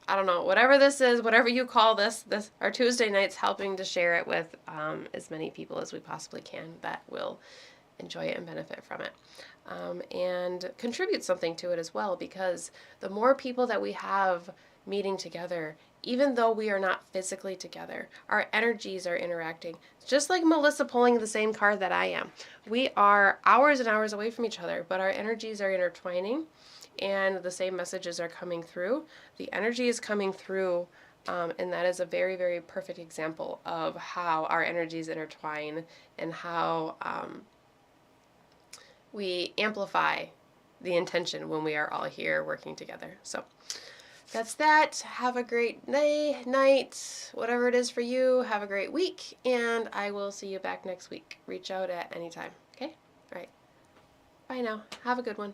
I don't know, whatever this is, whatever you call this our Tuesday nights, helping to share it with as many people as we possibly can that will enjoy it and benefit from it, and contribute something to it as well, because the more people that we have meeting together, even though we are not physically together, our energies are interacting. Just like Melissa pulling the same card that I am. We are hours and hours away from each other, but our energies are intertwining, and the same messages are coming through. The energy is coming through, and that is a very, very perfect example of how our energies intertwine, and how we amplify the intention when we are all here working together. So that's that. Have a great day, night, whatever it is for you. Have a great week, and I will see you back next week. Reach out at any time, okay? All right. Bye now. Have a good one.